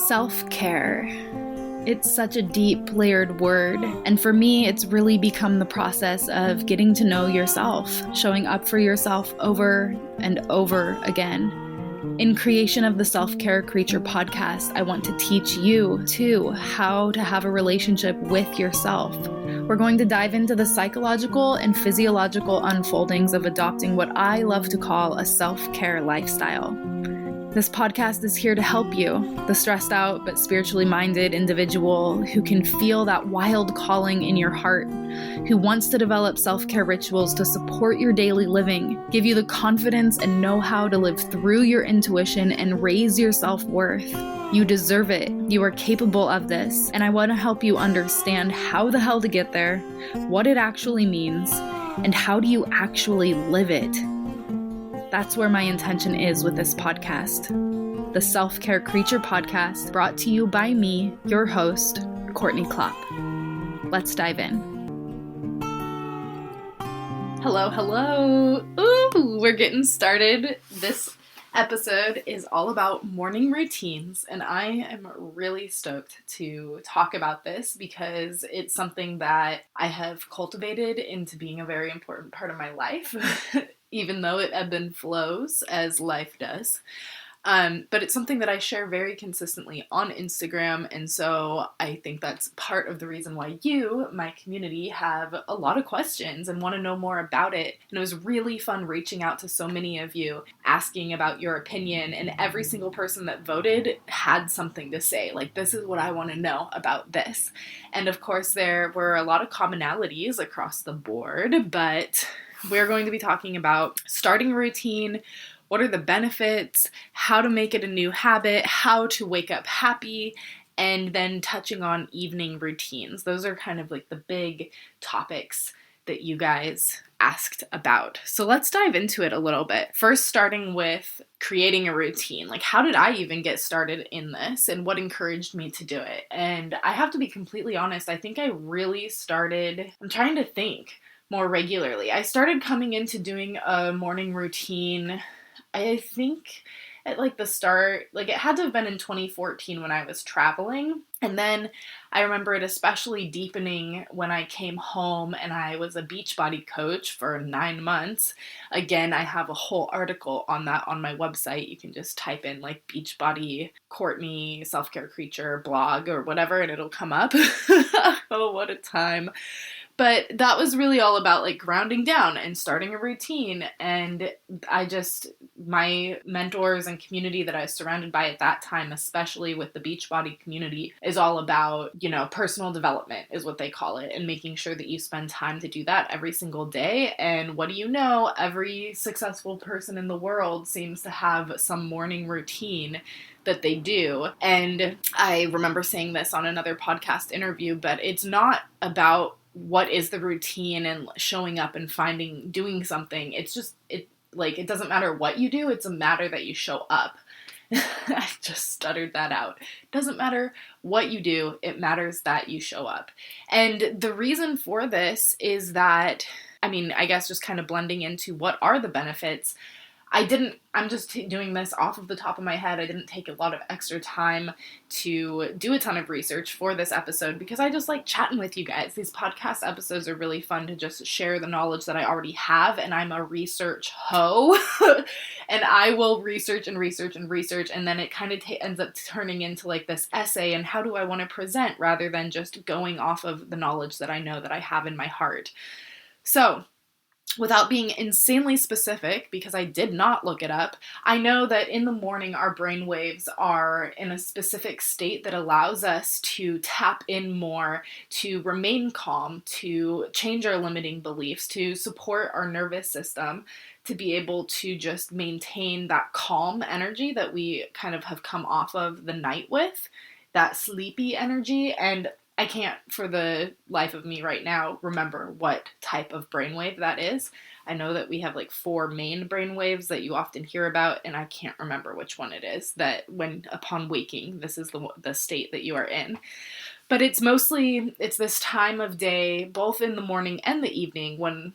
Self-care. It's such a deep, layered word, and for me, it's really become the process of getting to know yourself, showing up for yourself over and over again. In creation of the Self-Care Creature podcast, I want to teach you, too, how to have a relationship with yourself. We're going to dive into the psychological and physiological unfoldings of adopting what I love to call a self-care lifestyle. This podcast is here to help you, the stressed out but spiritually minded individual who can feel that wild calling in your heart, who wants to develop self-care rituals to support your daily living, give you the confidence and know-how to live through your intuition and raise your self-worth. You deserve it. You are capable of this, and I want to help you understand how the hell to get there, what it actually means, and how do you actually live it. That's where my intention is with this podcast. The Self-Care Creature podcast, brought to you by me, your host, Courtney Klopp. Let's dive in. Hello. Ooh, we're getting started. This episode is all about morning routines, and I am really stoked to talk about this because it's something that I have cultivated into being a very important part of my life. Even though it ebbs and flows as life does. But it's something that I share very consistently on Instagram, and so I think that's part of the reason why you, my community, have a lot of questions and want to know more about it. And it was really fun reaching out to so many of you, asking about your opinion, and every single person that voted had something to say. Like, this is what I want to know about this. And of course, there were a lot of commonalities across the board, but we're going to be talking about starting a routine, what are the benefits, how to make it a new habit, how to wake up happy, and then touching on evening routines. Those are kind of like the big topics that you guys asked about. So let's dive into it a little bit. First, starting with creating a routine. Like, how did I even get started in this, and what encouraged me to do it? And I have to be completely honest, I think I really started, I'm trying to think, more regularly. I started coming into doing a morning routine, I think at like the start, like it had to have been in 2014 when I was traveling. And then I remember it especially deepening when I came home and I was a Beachbody coach for 9 months. Again, I have a whole article on that on my website. You can just type in like Beachbody Courtney Self-Care Creature blog or whatever and it'll come up. Oh, what a time. But that was really all about like grounding down and starting a routine. And my mentors and community that I was surrounded by at that time, especially with the Beachbody community, is all about, personal development is what they call it, and making sure that you spend time to do that every single day. And what do you know? Every successful person in the world seems to have some morning routine that they do. And I remember saying this on another podcast interview, but it's not about what is the routine and showing up and doing something. It's just, it doesn't matter what you do. It's a matter that you show up. I just stuttered that out. It doesn't matter what you do. It matters that you show up. And the reason for this is that, I guess just kind of blending into what are the benefits. I'm just doing this off of the top of my head. I didn't take a lot of extra time to do a ton of research for this episode because I just like chatting with you guys. These podcast episodes are really fun to just share the knowledge that I already have, and I'm a research hoe. And I will research, and then it kind of ends up turning into like this essay and how do I want to present rather than just going off of the knowledge that I know that I have in my heart. So, without being insanely specific, because I did not look it up, I know that in the morning our brain waves are in a specific state that allows us to tap in more, to remain calm, to change our limiting beliefs, to support our nervous system, to be able to just maintain that calm energy that we kind of have come off of the night with, that sleepy energy. And I can't, for the life of me right now, remember what type of brainwave that is. I know that we have like 4 main brainwaves that you often hear about, and I can't remember which one it is that when upon waking, this is the state that you are in. But it's this time of day, both in the morning and the evening, when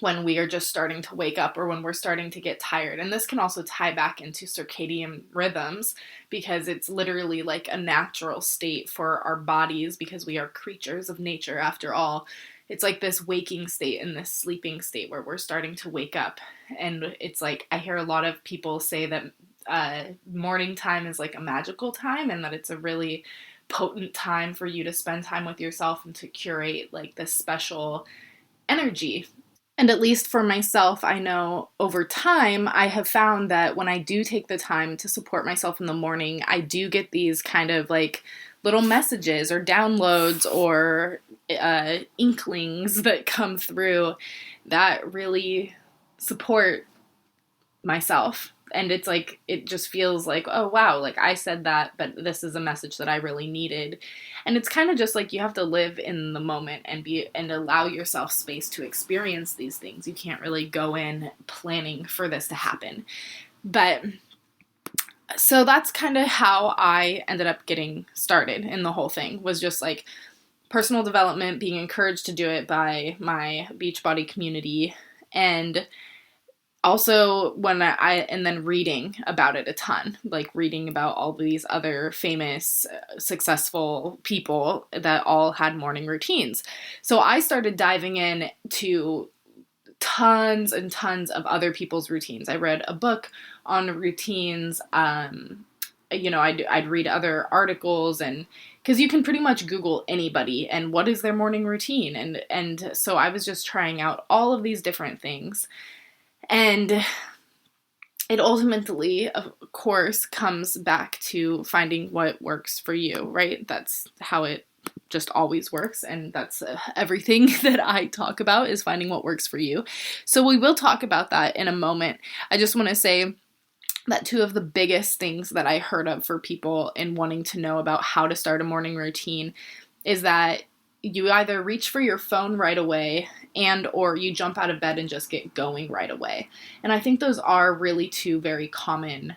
when we are just starting to wake up or when we're starting to get tired. And this can also tie back into circadian rhythms, because it's literally like a natural state for our bodies, because we are creatures of nature after all. It's like this waking state and this sleeping state where we're starting to wake up. And it's like, I hear a lot of people say that morning time is like a magical time, and that it's a really potent time for you to spend time with yourself and to curate like this special energy. And at least for myself, I know over time, I have found that when I do take the time to support myself in the morning, I do get these kind of like little messages or downloads or inklings that come through that really support myself. And it's like, it just feels like, oh wow, like I said that, but this is a message that I really needed. And it's kind of just like you have to live in the moment and allow yourself space to experience these things. You can't really go in planning for this to happen. But so that's kind of how I ended up getting started in the whole thing, was just like personal development, being encouraged to do it by my Beachbody community, and also and then reading about it a ton, like reading about all these other famous, successful people that all had morning routines. So I started diving in to tons and tons of other people's routines. I read a book on routines. I'd read other articles, and because you can pretty much Google anybody and what is their morning routine. And so I was just trying out all of these different things. And it ultimately, of course, comes back to finding what works for you, right? That's how it just always works. And that's everything that I talk about, is finding what works for you. So we will talk about that in a moment. I just want to say that two of the biggest things that I heard of for people in wanting to know about how to start a morning routine is that you either reach for your phone right away or you jump out of bed and just get going right away. And I think those are really two very common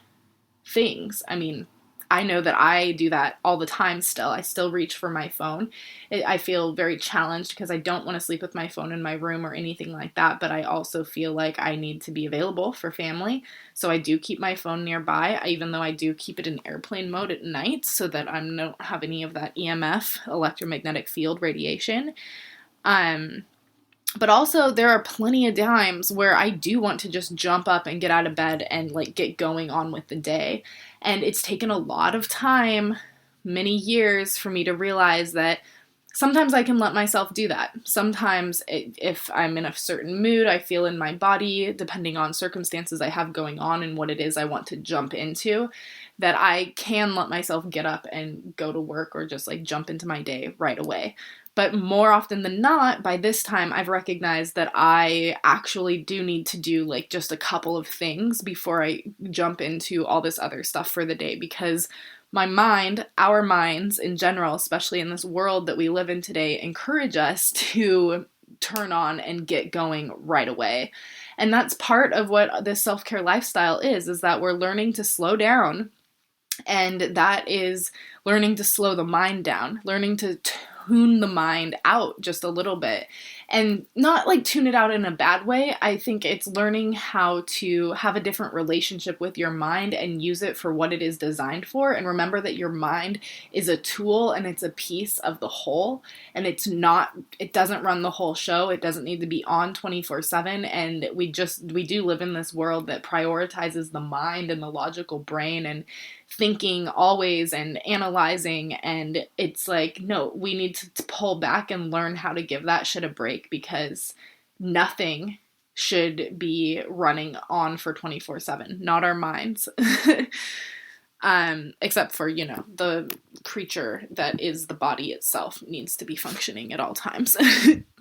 things. I mean, I know that I do that all the time still. I still reach for my phone. I feel very challenged because I don't want to sleep with my phone in my room or anything like that, but I also feel like I need to be available for family. So I do keep my phone nearby, even though I do keep it in airplane mode at night so that I don't have any of that EMF, electromagnetic field radiation. But also there are plenty of times where I do want to just jump up and get out of bed and like get going on with the day. And it's taken a lot of time, many years, for me to realize that sometimes I can let myself do that. Sometimes if I'm in a certain mood, I feel in my body, depending on circumstances I have going on and what it is I want to jump into, that I can let myself get up and go to work or just like jump into my day right away. But more often than not, by this time, I've recognized that I actually do need to do like just a couple of things before I jump into all this other stuff for the day, because my mind, our minds in general, especially in this world that we live in today, encourage us to turn on and get going right away. And that's part of what this self-care lifestyle is that we're learning to slow down, and that is learning to slow the mind down, learning to tune the mind out just a little bit, and not like tune it out in a bad way. I think it's learning how to have a different relationship with your mind and use it for what it is designed for. And remember that your mind is a tool and it's a piece of the whole, and it doesn't run the whole show. It doesn't need to be on 24/7. And we do live in this world that prioritizes the mind and the logical brain and thinking always and analyzing, and it's like, no, we need to pull back and learn how to give that shit a break, because nothing should be running on for 24/7, not our minds. Except for, the creature that is the body itself needs to be functioning at all times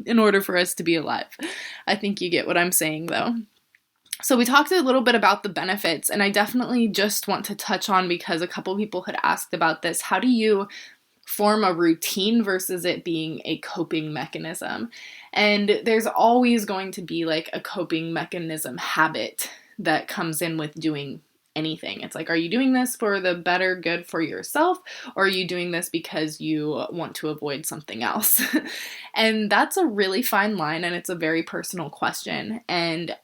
in order for us to be alive. I think you get what I'm saying, though. So we talked a little bit about the benefits, and I definitely just want to touch on, because a couple people had asked about this, how do you form a routine versus it being a coping mechanism? And there's always going to be like a coping mechanism habit that comes in with doing anything. It's like, are you doing this for the better good for yourself, or are you doing this because you want to avoid something else? And that's a really fine line, and it's a very personal question. And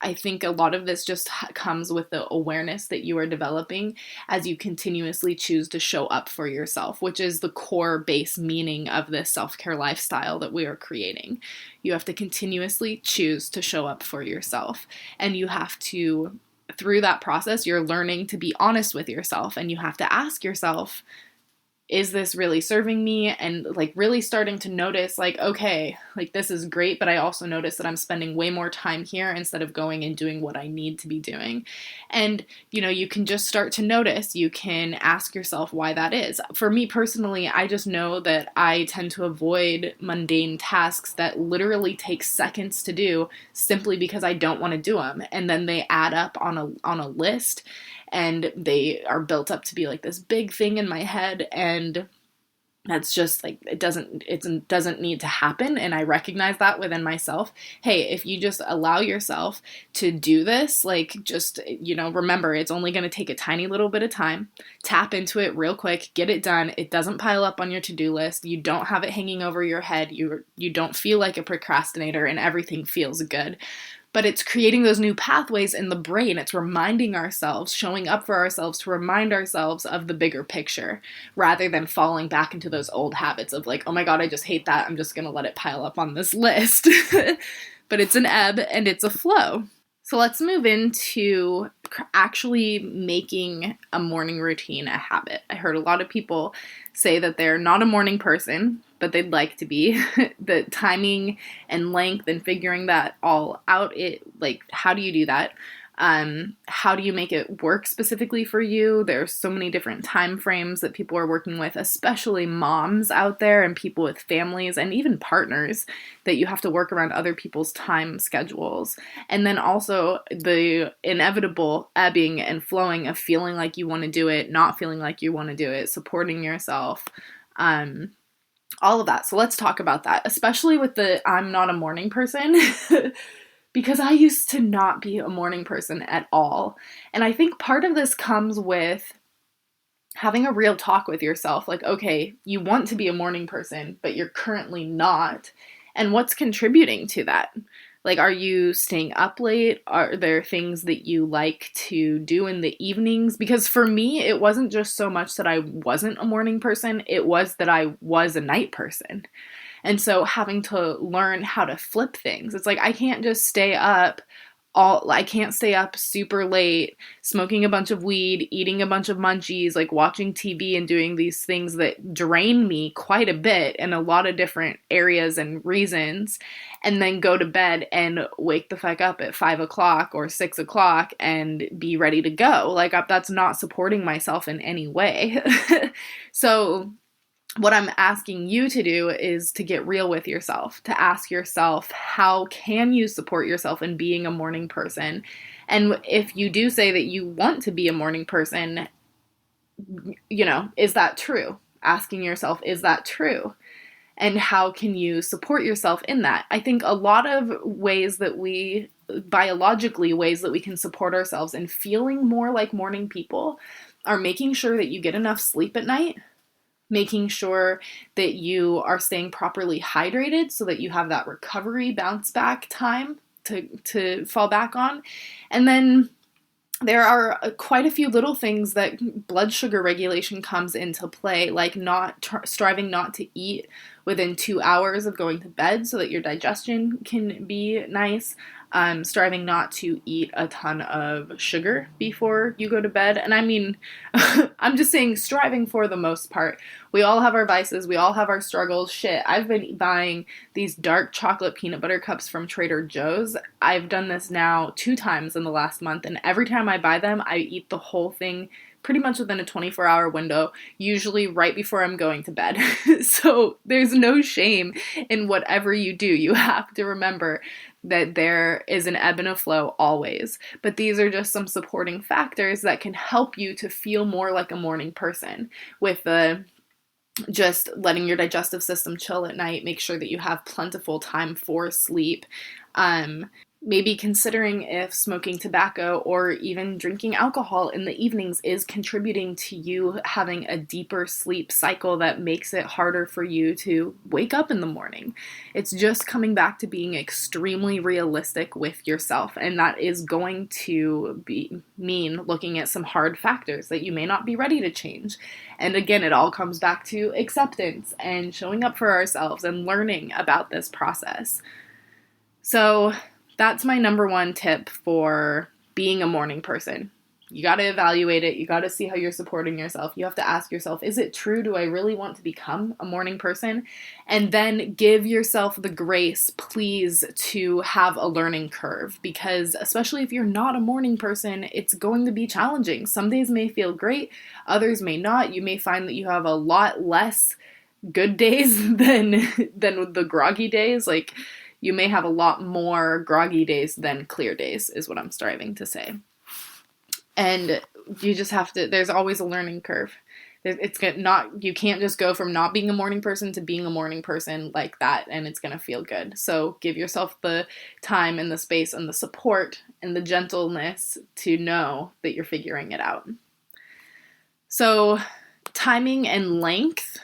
I think a lot of this just comes with the awareness that you are developing as you continuously choose to show up for yourself, which is the core base meaning of this self-care lifestyle that we are creating. You have to continuously choose to show up for yourself, and you have to, through that process, you're learning to be honest with yourself, and you have to ask yourself, is this really serving me? And like really starting to notice like, okay, like this is great, but I also notice that I'm spending way more time here instead of going and doing what I need to be doing. And, you know, you can just start to notice, you can ask yourself why that is. For me personally, I just know that I tend to avoid mundane tasks that literally take seconds to do simply because I don't want to do them. And then they add up on a list, and they are built up to be like this big thing in my head, and that's just like, it doesn't need to happen. And I recognize that within myself. Hey, if you just allow yourself to do this, like just, you know, remember, it's only going to take a tiny little bit of time. Tap into it real quick, get it done. It doesn't pile up on your to-do list. You don't have it hanging over your head. You don't feel like a procrastinator, and everything feels good. But it's creating those new pathways in the brain. It's reminding ourselves, showing up for ourselves to remind ourselves of the bigger picture, rather than falling back into those old habits of like, oh my God, I just hate that. I'm just going to let it pile up on this list. But it's an ebb and it's a flow. So let's move into actually making a morning routine a habit. I heard a lot of people say that they're not a morning person, but they'd like to be. The timing and length and figuring that all out, how do you do that? How do you make it work specifically for you? There's so many different time frames that people are working with, especially moms out there and people with families and even partners, that you have to work around other people's time schedules. And then also the inevitable ebbing and flowing of feeling like you want to do it, not feeling like you want to do it, supporting yourself, all of that. So let's talk about that, especially with the I'm not a morning person. Because I used to not be a morning person at all. And I think part of this comes with having a real talk with yourself. Like, okay, you want to be a morning person, but you're currently not. And what's contributing to that? Like, are you staying up late? Are there things that you like to do in the evenings? Because for me, it wasn't just so much that I wasn't a morning person. It was that I was a night person. And so having to learn how to flip things. It's like, I can't stay up super late, smoking a bunch of weed, eating a bunch of munchies, like watching TV and doing these things that drain me quite a bit in a lot of different areas and reasons, and then go to bed and wake the fuck up at 5 o'clock or 6 o'clock and be ready to go. Like, that's not supporting myself in any way. So what I'm asking you to do is to get real with yourself, to ask yourself, how can you support yourself in being a morning person? And if you do say that you want to be a morning person, you know, is that true? Asking yourself, is that true? And how can you support yourself in that? I think a lot of ways that we can support ourselves in feeling more like morning people are making sure that you get enough sleep at night, making sure that you are staying properly hydrated so that you have that recovery bounce back time to fall back on. And then there are quite a few little things that blood sugar regulation comes into play, like striving not to eat within 2 hours of going to bed so that your digestion can be nice. Striving not to eat a ton of sugar before you go to bed. And I mean, I'm just saying striving for the most part. We all have our vices. We all have our struggles. Shit, I've been buying these dark chocolate peanut butter cups from Trader Joe's. I've done this now 2 times in the last month. And every time I buy them, I eat the whole thing pretty much within a 24-hour window, usually right before I'm going to bed. So there's no shame in whatever you do. You have to remember that there is an ebb and a flow always. But these are just some supporting factors that can help you to feel more like a morning person, with just letting your digestive system chill at night, make sure that you have plentiful time for sleep, maybe considering if smoking tobacco or even drinking alcohol in the evenings is contributing to you having a deeper sleep cycle that makes it harder for you to wake up in the morning. It's just coming back to being extremely realistic with yourself, and that is going to mean looking at some hard factors that you may not be ready to change. And again, it all comes back to acceptance and showing up for ourselves and learning about this process. So that's my number one tip for being a morning person. You got to evaluate it. You got to see how you're supporting yourself. You have to ask yourself, is it true? Do I really want to become a morning person? And then give yourself the grace, please, to have a learning curve, because especially if you're not a morning person, it's going to be challenging. Some days may feel great, others may not. You may find that you have a lot less good days than the groggy days. Like, you may have a lot more groggy days than clear days, is what I'm striving to say. And you just have to, there's always a learning curve. You can't just go from not being a morning person to being a morning person like that, and it's going to feel good. So give yourself the time and the space and the support and the gentleness to know that you're figuring it out. So timing and length.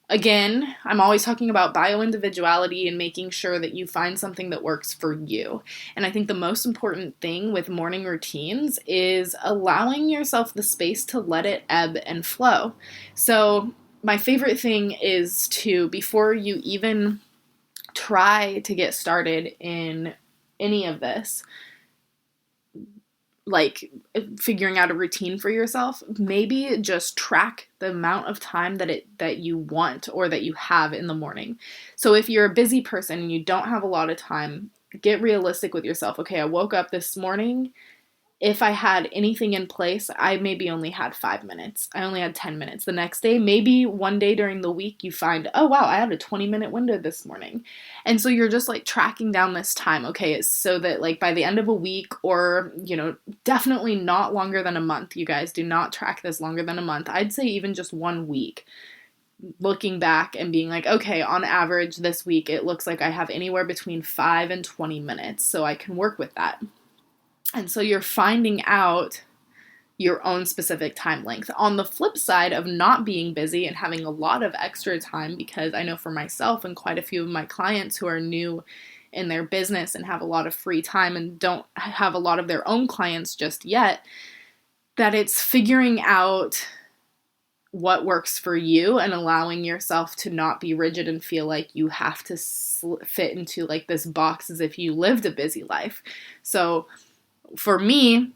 Again, I'm always talking about bio-individuality and making sure that you find something that works for you. And I think the most important thing with morning routines is allowing yourself the space to let it ebb and flow. So my favorite thing is to, before you even try to get started in any of this, like figuring out a routine for yourself, maybe just track the amount of time that you want or that you have in the morning. So if you're a busy person and you don't have a lot of time, get realistic with yourself. Okay, I woke up this morning. If I had anything in place, I maybe only had 5 minutes. I only had 10 minutes. The next day, maybe one day during the week, you find, oh wow, I had a 20-minute window this morning. And so you're just like tracking down this time. Okay, it's so that like by the end of a week, or, definitely not longer than a month. You guys do not track this longer than a month. I'd say even just 1 week. Looking back and being like, okay, on average this week, it looks like I have anywhere between 5 and 20 minutes. So I can work with that. And so you're finding out your own specific time length. On the flip side of not being busy and having a lot of extra time, because I know for myself and quite a few of my clients who are new in their business and have a lot of free time and don't have a lot of their own clients just yet, that it's figuring out what works for you and allowing yourself to not be rigid and feel like you have to fit into like this box as if you lived a busy life. So for me,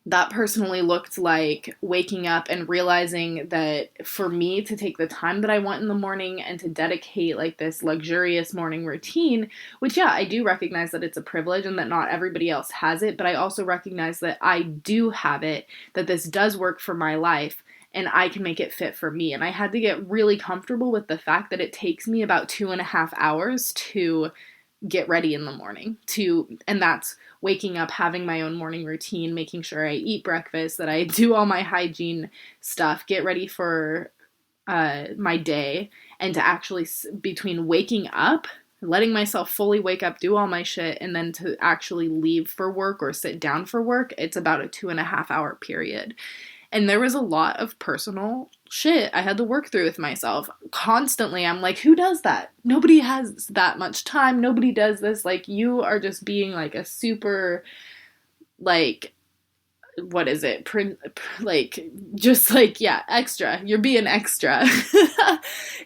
that personally looked like waking up and realizing that for me to take the time that I want in the morning and to dedicate like this luxurious morning routine, which yeah, I do recognize that it's a privilege and that not everybody else has it, but I also recognize that I do have it, that this does work for my life and I can make it fit for me. And I had to get really comfortable with the fact that it takes me about 2.5 hours to get ready in the morning, and that's waking up, having my own morning routine, making sure I eat breakfast, that I do all my hygiene stuff, get ready for my day, and to actually, between waking up, letting myself fully wake up, do all my shit, and then to actually leave for work or sit down for work, it's about a 2.5 hour period. And there was a lot of personal shit I had to work through with myself. Constantly, I'm like, who does that? Nobody has that much time. Nobody does this. Like, you are just being like a super, like, what is it? Extra. You're being extra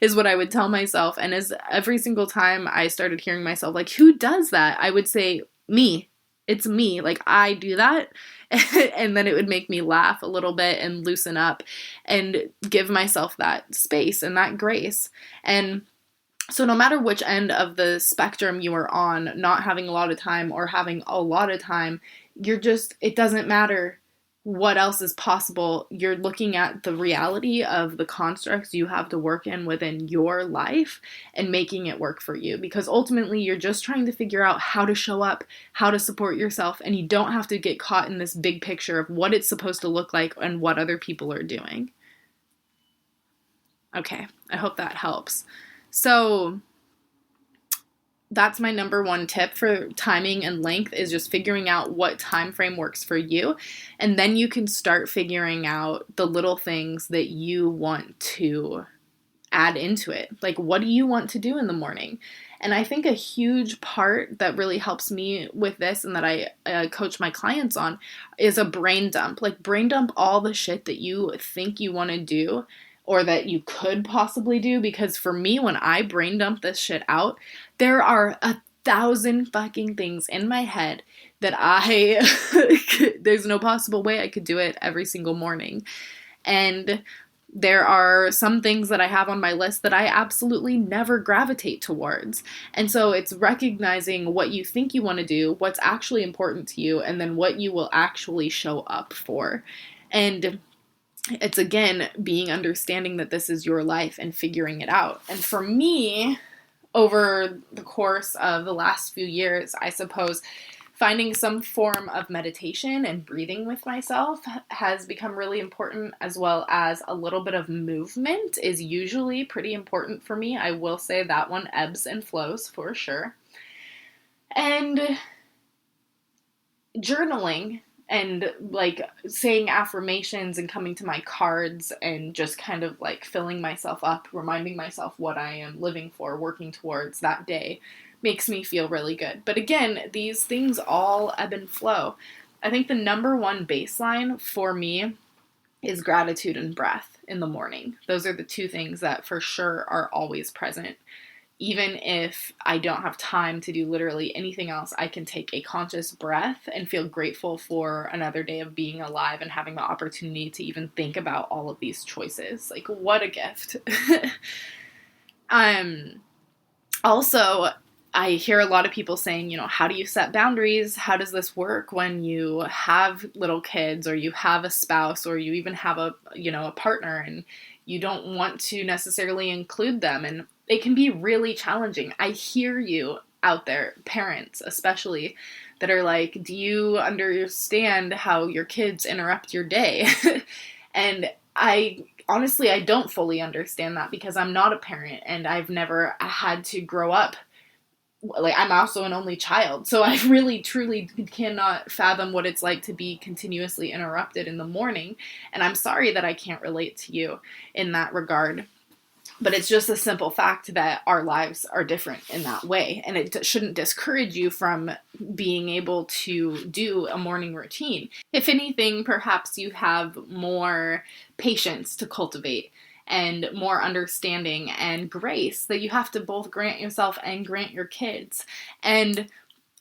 is what I would tell myself. And as every single time I started hearing myself, like, who does that? I would say, me. It's me. Like, I do that. And then it would make me laugh a little bit and loosen up and give myself that space and that grace. And so no matter which end of the spectrum you are on, not having a lot of time or having a lot of time, it doesn't matter what else is possible. You're looking at the reality of the constructs you have to work in within your life and making it work for you, because ultimately you're just trying to figure out how to show up, how to support yourself, and you don't have to get caught in this big picture of what it's supposed to look like and what other people are doing. Okay, I hope that helps. So that's my number one tip for timing and length, is just figuring out what time frame works for you. And then you can start figuring out the little things that you want to add into it. Like, what do you want to do in the morning? And I think a huge part that really helps me with this, and that I coach my clients on, is a brain dump. Like, brain dump all the shit that you think you want to do or that you could possibly do. Because for me, when I brain dump this shit out, there are 1,000 fucking things in my head that there's no possible way I could do it every single morning. And there are some things that I have on my list that I absolutely never gravitate towards. And so it's recognizing what you think you want to do, what's actually important to you, and then what you will actually show up for. And it's, again, being understanding that this is your life and figuring it out. And for me, over the course of the last few years, I suppose finding some form of meditation and breathing with myself has become really important, as well as a little bit of movement is usually pretty important for me. I will say that one ebbs and flows for sure. And journaling and like saying affirmations and coming to my cards and just kind of like filling myself up, reminding myself what I am living for, working towards that day, makes me feel really good. But again, these things all ebb and flow. I think the number one baseline for me is gratitude and breath in the morning. Those are the two things that for sure are always present. Even if I don't have time to do literally anything else, I can take a conscious breath and feel grateful for another day of being alive and having the opportunity to even think about all of these choices. Like, what a gift. Also, I hear a lot of people saying, how do you set boundaries? How does this work when you have little kids, or you have a spouse, or you even have a partner, and you don't want to necessarily include them? And it can be really challenging. I hear you out there, parents especially, that are like, do you understand how your kids interrupt your day? And I don't fully understand that, because I'm not a parent and I've never had to grow up. Like, I'm also an only child, so I really, truly cannot fathom what it's like to be continuously interrupted in the morning, and I'm sorry that I can't relate to you in that regard. But it's just a simple fact that our lives are different in that way, and it shouldn't discourage you from being able to do a morning routine. If anything, perhaps you have more patience to cultivate and more understanding and grace that you have to both grant yourself and grant your kids. And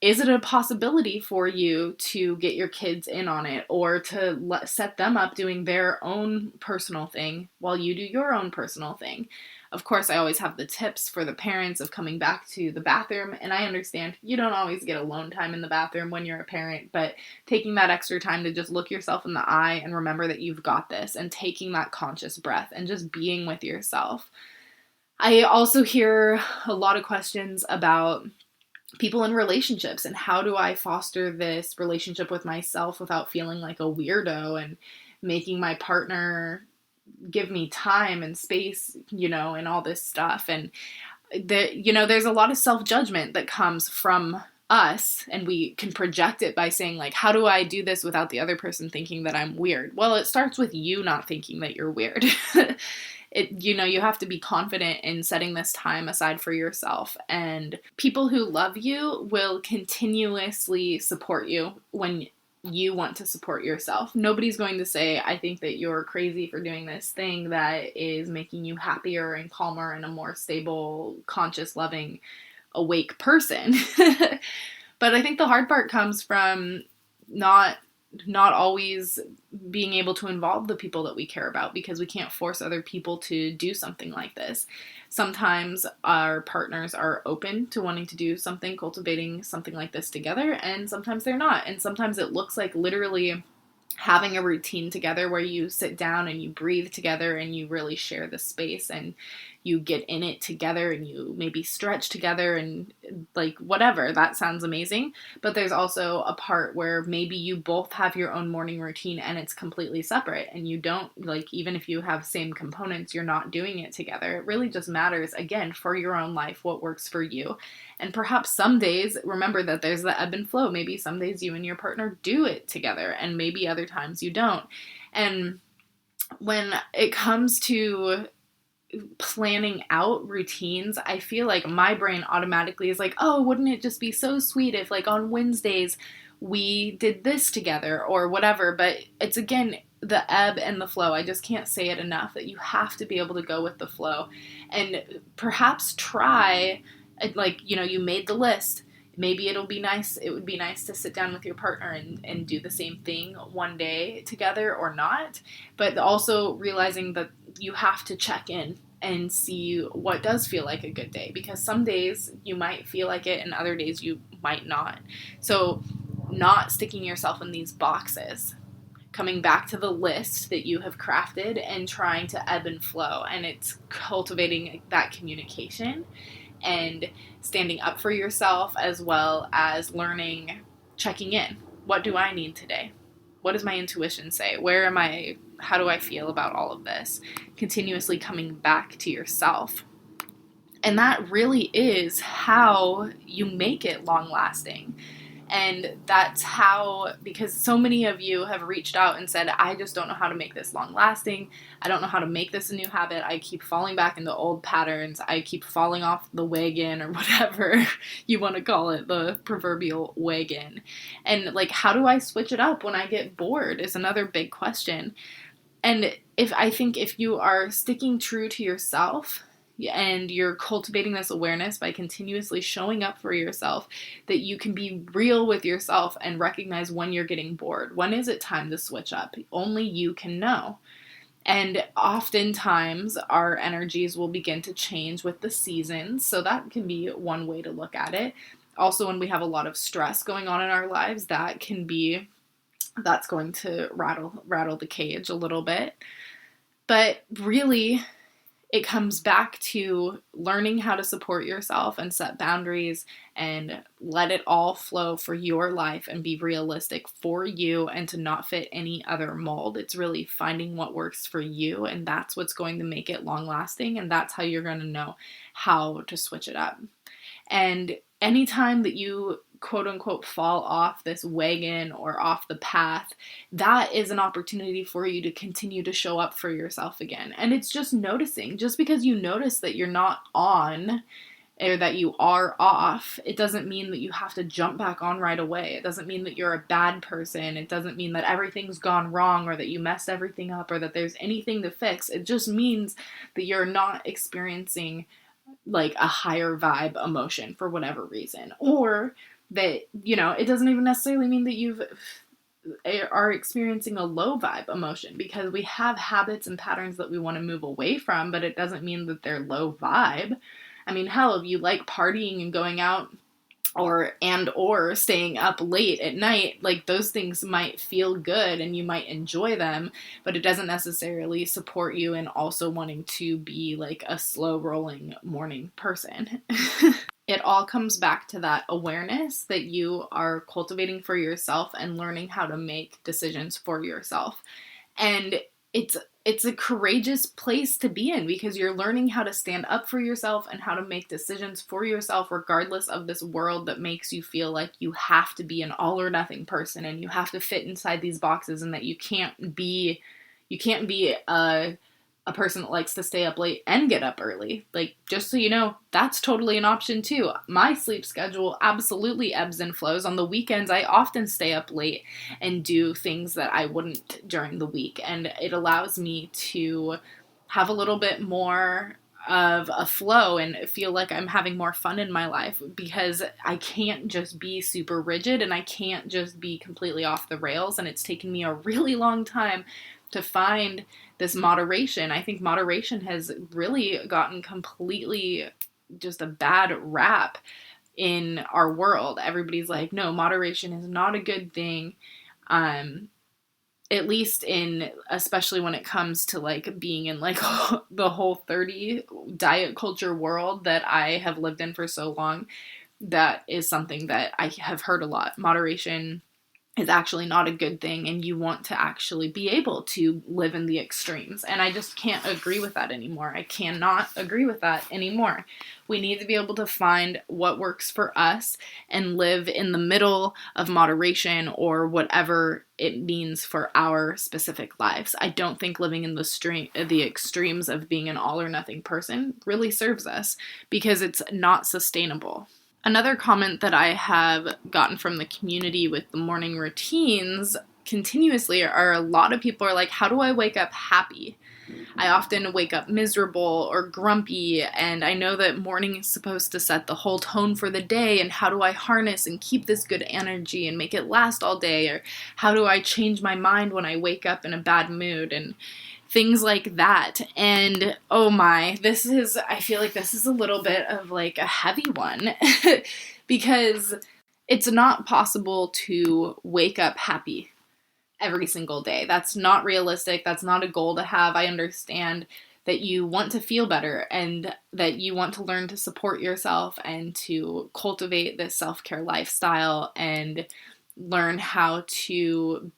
is it a possibility for you to get your kids in on it, or to set them up doing their own personal thing while you do your own personal thing? Of course, I always have the tips for the parents of coming back to the bathroom, and I understand you don't always get alone time in the bathroom when you're a parent, but taking that extra time to just look yourself in the eye and remember that you've got this, and taking that conscious breath and just being with yourself. I also hear a lot of questions about people in relationships, and how do I foster this relationship with myself without feeling like a weirdo, and making my partner give me time and space, and all this stuff. And there's a lot of self-judgment that comes from us, and we can project it by saying, like, how do I do this without the other person thinking that I'm weird? Well, it starts with you not thinking that you're weird. You have to be confident in setting this time aside for yourself, and people who love you will continuously support you when you want to support yourself. Nobody's going to say, I think that you're crazy for doing this thing that is making you happier and calmer and a more stable, conscious, loving, awake person. But I think the hard part comes from not always being able to involve the people that we care about, because we can't force other people to do something like this. Sometimes our partners are open to wanting to do something, cultivating something like this together, and sometimes they're not. And sometimes it looks like literally having a routine together where you sit down and you breathe together and you really share the space and you get in it together and you maybe stretch together and like whatever. That sounds amazing. But there's also a part where maybe you both have your own morning routine and it's completely separate, and you don't, like, even if you have same components, you're not doing it together. It really just matters, again, for your own life, what works for you. And perhaps some days, remember that there's the ebb and flow. Maybe some days you and your partner do it together, and maybe other times you don't. And when it comes to planning out routines, I feel like my brain automatically is like, oh, wouldn't it just be so sweet if, like, on Wednesdays we did this together or whatever. But it's, again, the ebb and the flow. I just can't say it enough that you have to be able to go with the flow, and perhaps try, like, you made the list. Maybe it would be nice to sit down with your partner and do the same thing one day together or not. But also realizing that you have to check in and see what does feel like a good day, because some days you might feel like it and other days you might not. So not sticking yourself in these boxes, coming back to the list that you have crafted and trying to ebb and flow. And it's cultivating that communication and standing up for yourself, as well as learning, checking in. What do I need today? What does my intuition say? Where am I? How do I feel about all of this? Continuously coming back to yourself. And that really is how you make it long lasting. And that's how, because so many of you have reached out and said, I just don't know how to make this long lasting. I don't know how to make this a new habit. I keep falling back into old patterns. I keep falling off the wagon, or whatever you want to call it, the proverbial wagon. And, like, how do I switch it up when I get bored is another big question. And I think if you are sticking true to yourself, and you're cultivating this awareness by continuously showing up for yourself, that you can be real with yourself and recognize when you're getting bored. When is it time to switch up? Only you can know. And oftentimes our energies will begin to change with the seasons. So that can be one way to look at it. Also, when we have a lot of stress going on in our lives, that's going to rattle the cage a little bit. But really, it comes back to learning how to support yourself and set boundaries and let it all flow for your life and be realistic for you, and to not fit any other mold. It's really finding what works for you, and that's what's going to make it long lasting, and that's how you're going to know how to switch it up. And anytime that you quote unquote fall off this wagon or off the path, that is an opportunity for you to continue to show up for yourself again. And it's just noticing. Just because you notice that you're not on, or that you are off, it doesn't mean that you have to jump back on right away. It doesn't mean that you're a bad person. It doesn't mean that everything's gone wrong, or that you messed everything up, or that there's anything to fix. It just means that you're not experiencing, like, a higher vibe emotion for whatever reason. Or that, it doesn't even necessarily mean that you are experiencing a low vibe emotion, because we have habits and patterns that we want to move away from, but it doesn't mean that they're low vibe. I mean, hell, if you like partying and going out or staying up late at night, like, those things might feel good and you might enjoy them, but it doesn't necessarily support you in also wanting to be like a slow rolling morning person. It all comes back to that awareness that you are cultivating for yourself and learning how to make decisions for yourself. And it's a courageous place to be in, because you're learning how to stand up for yourself and how to make decisions for yourself, regardless of this world that makes you feel like you have to be an all or nothing person and you have to fit inside these boxes, and that you can't be a person that likes to stay up late and get up early. Like, just so you know, that's totally an option too. My sleep schedule absolutely ebbs and flows. On the weekends, I often stay up late and do things that I wouldn't during the week. And it allows me to have a little bit more of a flow and feel like I'm having more fun in my life, because I can't just be super rigid and I can't just be completely off the rails. And it's taken me a really long time to find this moderation. I think moderation has really gotten completely just a bad rap in our world. Everybody's like, no, moderation is not a good thing. at least especially when it comes to like being in like the Whole30 diet culture world that I have lived in for so long, that is something that I have heard a lot. Moderation is actually not a good thing, and you want to actually be able to live in the extremes. And I just can't agree with that anymore. I cannot agree with that anymore. We need to be able to find what works for us and live in the middle of moderation, or whatever it means for our specific lives. I don't think living in the extremes of being an all or nothing person really serves us, because it's not sustainable. Another comment that I have gotten from the community with the morning routines continuously are a lot of people are like, how do I wake up happy? I often wake up miserable or grumpy, and I know that morning is supposed to set the whole tone for the day, and how do I harness and keep this good energy and make it last all day? Or how do I change my mind when I wake up in a bad mood? And things like that. And oh my, I feel like this is a little bit of like a heavy one because it's not possible to wake up happy every single day. That's not realistic. That's not a goal to have. I understand that you want to feel better and that you want to learn to support yourself and to cultivate this self-care lifestyle and learn how to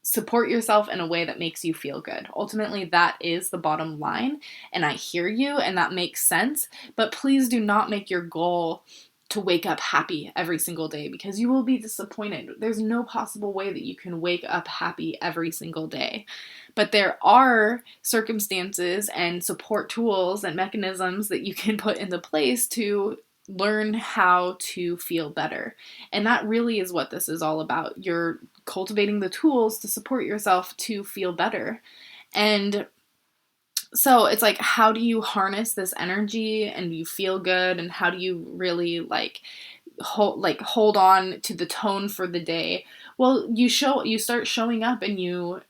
support yourself in a way that makes you feel good. Ultimately, that is the bottom line, and I hear you, and that makes sense, but please do not make your goal to wake up happy every single day, because you will be disappointed. There's no possible way that you can wake up happy every single day. But there are circumstances and support tools and mechanisms that you can put into place to learn how to feel better. And that really is what this is all about. You're cultivating the tools to support yourself to feel better. And so it's like, how do you harness this energy and you feel good, and how do you really hold on to the tone for the day? Well, you start showing up and you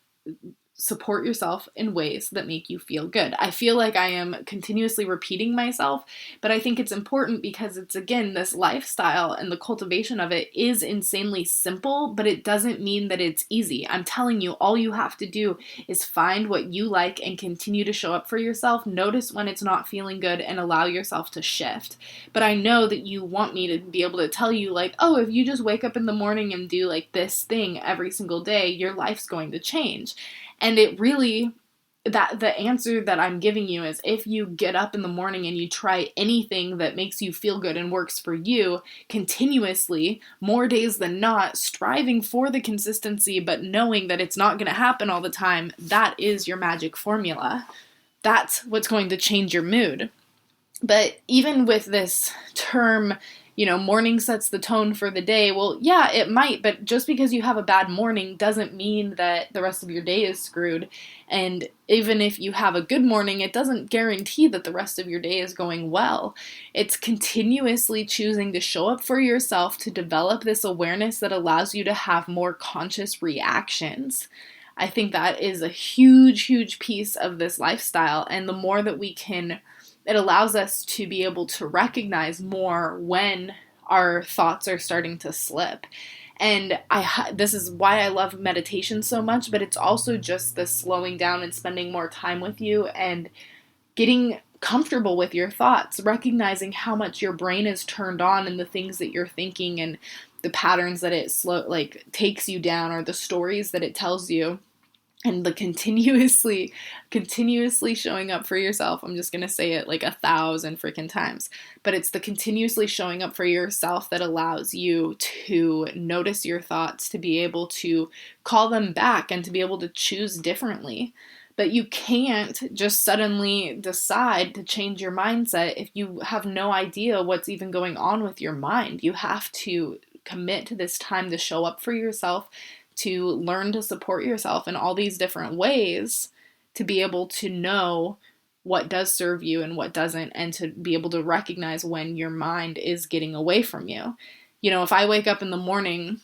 support yourself in ways that make you feel good. I feel like I am continuously repeating myself, but I think it's important because it's, again, this lifestyle and the cultivation of it is insanely simple, but it doesn't mean that it's easy. I'm telling you, all you have to do is find what you like and continue to show up for yourself. Notice when it's not feeling good and allow yourself to shift. But I know that you want me to be able to tell you like, oh, if you just wake up in the morning and do like this thing every single day, your life's going to change. And it really, that the answer that I'm giving you is, if you get up in the morning and you try anything that makes you feel good and works for you continuously, more days than not, striving for the consistency, but knowing that it's not going to happen all the time, that is your magic formula. That's what's going to change your mood. But even with this term, morning sets the tone for the day. Well, yeah, it might, but just because you have a bad morning doesn't mean that the rest of your day is screwed. And even if you have a good morning, it doesn't guarantee that the rest of your day is going well. It's continuously choosing to show up for yourself, to develop this awareness that allows you to have more conscious reactions. I think that is a huge, huge piece of this lifestyle. And the more that it allows us to be able to recognize more when our thoughts are starting to slip. And this is why I love meditation so much, but it's also just the slowing down and spending more time with you and getting comfortable with your thoughts, recognizing how much your brain is turned on and the things that you're thinking and the patterns that it takes you down, or the stories that it tells you. And the continuously showing up for yourself. I'm just going to say it like 1,000 freaking times. But it's the continuously showing up for yourself that allows you to notice your thoughts, to be able to call them back, and to be able to choose differently. But you can't just suddenly decide to change your mindset if you have no idea what's even going on with your mind. You have to commit to this time to show up for yourself, to learn to support yourself in all these different ways, to be able to know what does serve you and what doesn't, and to be able to recognize when your mind is getting away from you. If I wake up in the morning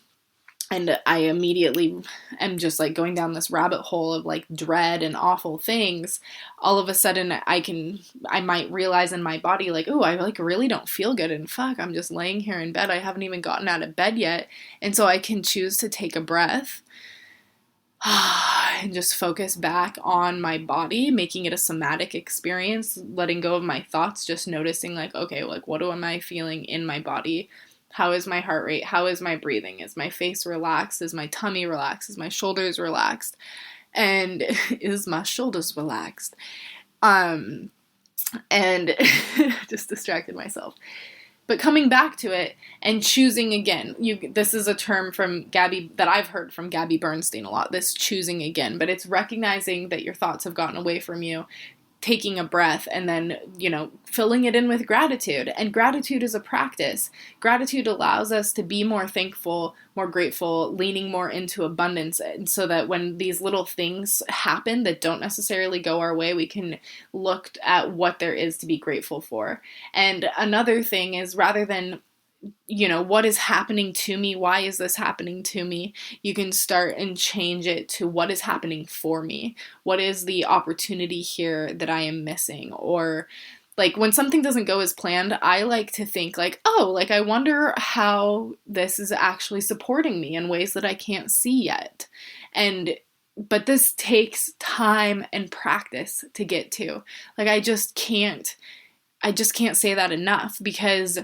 and I immediately am just like going down this rabbit hole of like dread and awful things, all of a sudden I might realize in my body like, oh, I like really don't feel good, and fuck, I'm just laying here in bed. I haven't even gotten out of bed yet. And so I can choose to take a breath and just focus back on my body, making it a somatic experience, letting go of my thoughts, just noticing like, okay, like what am I feeling in my body? How is my heart rate? How is my breathing? Is my face relaxed? Is my tummy relaxed? Is my shoulders relaxed? And is my shoulders relaxed? And just distracted myself. But coming back to it and choosing again, this is a term from Gabby that I've heard from Gabby Bernstein a lot, this choosing again, but it's recognizing that your thoughts have gotten away from you, taking a breath, and then, filling it in with gratitude. And gratitude is a practice. Gratitude allows us to be more thankful, more grateful, leaning more into abundance, and so that when these little things happen that don't necessarily go our way, we can look at what there is to be grateful for. And another thing is, rather than what is happening to me? Why is this happening to me? You can start and change it to what is happening for me? What is the opportunity here that I am missing? Or like when something doesn't go as planned, I like to think like, oh, like I wonder how this is actually supporting me in ways that I can't see yet. But this takes time and practice to get to. Like I just can't say that enough, because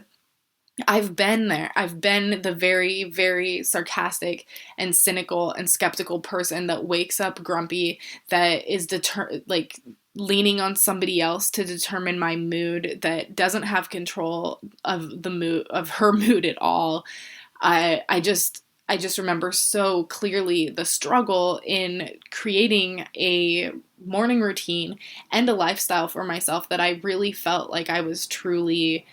I've been there. I've been the very, very sarcastic and cynical and skeptical person that wakes up grumpy, that is leaning on somebody else to determine my mood, that doesn't have control of the mood, of her mood at all. I just remember so clearly the struggle in creating a morning routine and a lifestyle for myself that I really felt like I was truly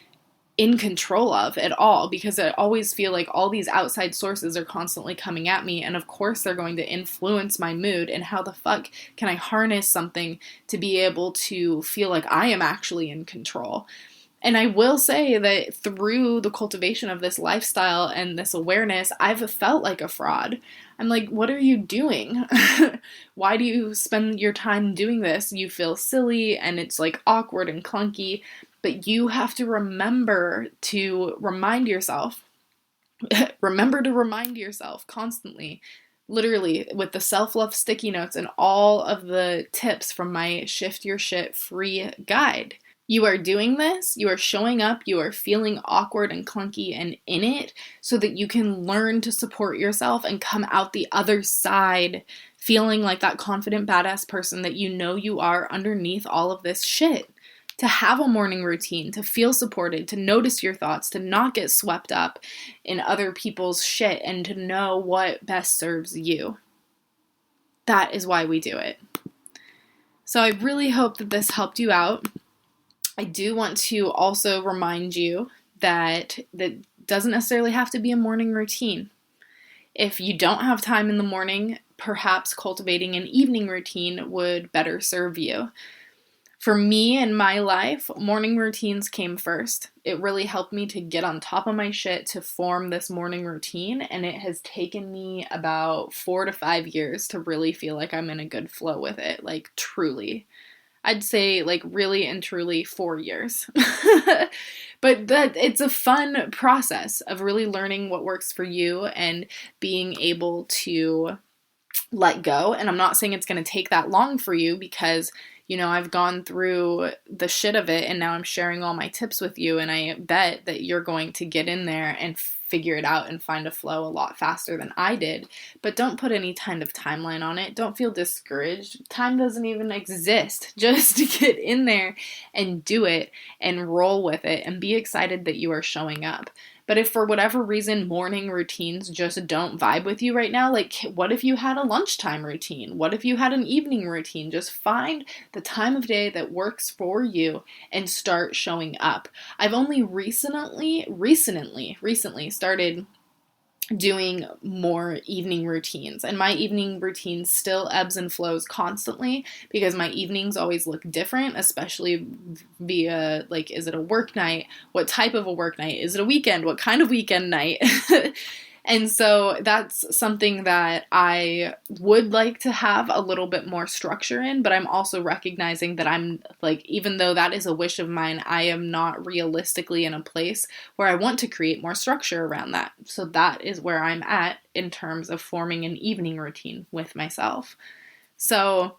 in control of at all, because I always feel like all these outside sources are constantly coming at me, and of course they're going to influence my mood. And how the fuck can I harness something to be able to feel like I am actually in control? And I will say that through the cultivation of this lifestyle and this awareness, I've felt like a fraud. I'm like, what are you doing? Why do you spend your time doing this? You feel silly and it's like awkward and clunky. But you have to remember to remind yourself, constantly, literally with the self-love sticky notes and all of the tips from my Shift Your Shit free guide. You are doing this, you are showing up, you are feeling awkward and clunky and in it so that you can learn to support yourself and come out the other side feeling like that confident badass person that you are underneath all of this shit. To have a morning routine, to feel supported, to notice your thoughts, to not get swept up in other people's shit, and to know what best serves you. That is why we do it. So I really hope that this helped you out. I do want to also remind you that doesn't necessarily have to be a morning routine. If you don't have time in the morning, perhaps cultivating an evening routine would better serve you. For me in my life, morning routines came first. It really helped me to get on top of my shit to form this morning routine, and it has taken me about 4 to 5 years to really feel like I'm in a good flow with it, like truly. I'd say like really and truly 4 years. But it's a fun process of really learning what works for you and being able to let go. And I'm not saying it's going to take that long for you, because I've gone through the shit of it and now I'm sharing all my tips with you, and I bet that you're going to get in there and figure it out and find a flow a lot faster than I did. But don't put any kind of timeline on it. Don't feel discouraged. Time doesn't even exist. Just get in there and do it and roll with it and be excited that you are showing up. But if for whatever reason morning routines just don't vibe with you right now, like what if you had a lunchtime routine? What if you had an evening routine? Just find the time of day that works for you and start showing up. I've only recently started doing more evening routines, and my evening routine still ebbs and flows constantly because my evenings always look different, especially via like, is it a work night? What type of a work night? Is it a weekend? What kind of weekend night? And so that's something that I would like to have a little bit more structure in, but I'm also recognizing that I'm like, even though that is a wish of mine, I am not realistically in a place where I want to create more structure around that. So that is where I'm at in terms of forming an evening routine with myself. So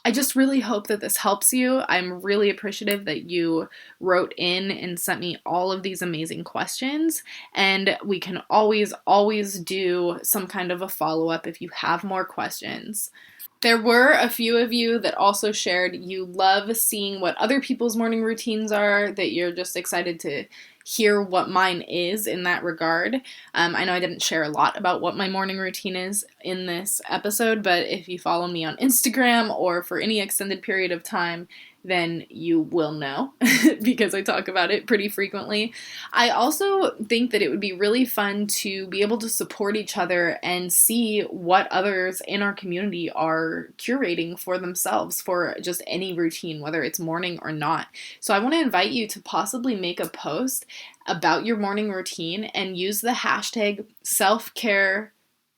I just really hope that this helps you. I'm really appreciative that you wrote in and sent me all of these amazing questions. And we can always do some kind of a follow-up if you have more questions. There were a few of you that also shared you love seeing what other people's morning routines are, that you're just excited to hear what mine is in that regard. I know I didn't share a lot about what my morning routine is in this episode, but if you follow me on Instagram or for any extended period of time, then you will know because I talk about it pretty frequently. I also think that it would be really fun to be able to support each other and see what others in our community are curating for themselves for just any routine, whether it's morning or not. So I want to invite you to possibly make a post about your morning routine and use the hashtag self-care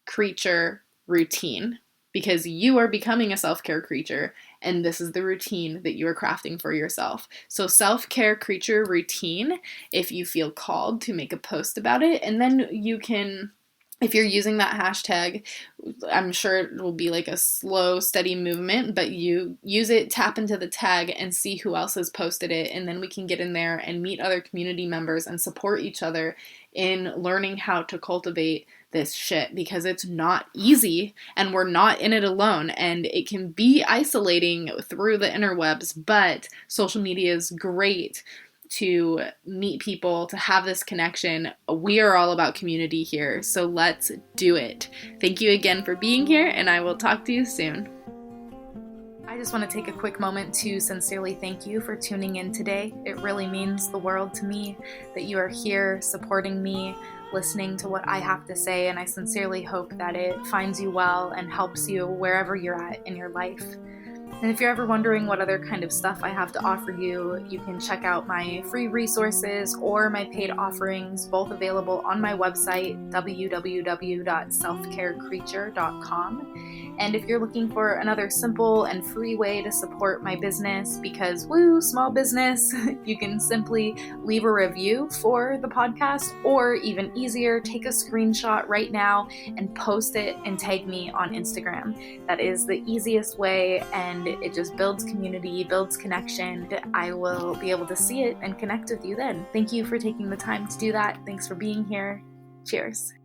creature routine, because you are becoming a self-care creature and this is the routine that you are crafting for yourself. So self-care creature routine, if you feel called to make a post about it, and then you can, if you're using that hashtag, I'm sure it will be like a slow, steady movement, but you use it, tap into the tag and see who else has posted it, and then we can get in there and meet other community members and support each other in learning how to cultivate this shit, because it's not easy and we're not in it alone, and it can be isolating through the interwebs, but social media is great to meet people, to have this connection. We are all about community here, so let's do it. Thank you again for being here, and I will talk to you soon. I just want to take a quick moment to sincerely thank you for tuning in today. It really means the world to me that you are here supporting me, listening to what I have to say, and I sincerely hope that it finds you well and helps you wherever you're at in your life. And if you're ever wondering what other kind of stuff I have to offer you, you can check out my free resources or my paid offerings, both available on my website, www.selfcarecreature.com. And if you're looking for another simple and free way to support my business, because woo, small business, you can simply leave a review for the podcast, or even easier, take a screenshot right now and post it and tag me on Instagram. That is the easiest way, and it just builds community, builds connection. I will be able to see it and connect with you then. Thank you for taking the time to do that. Thanks for being here. Cheers.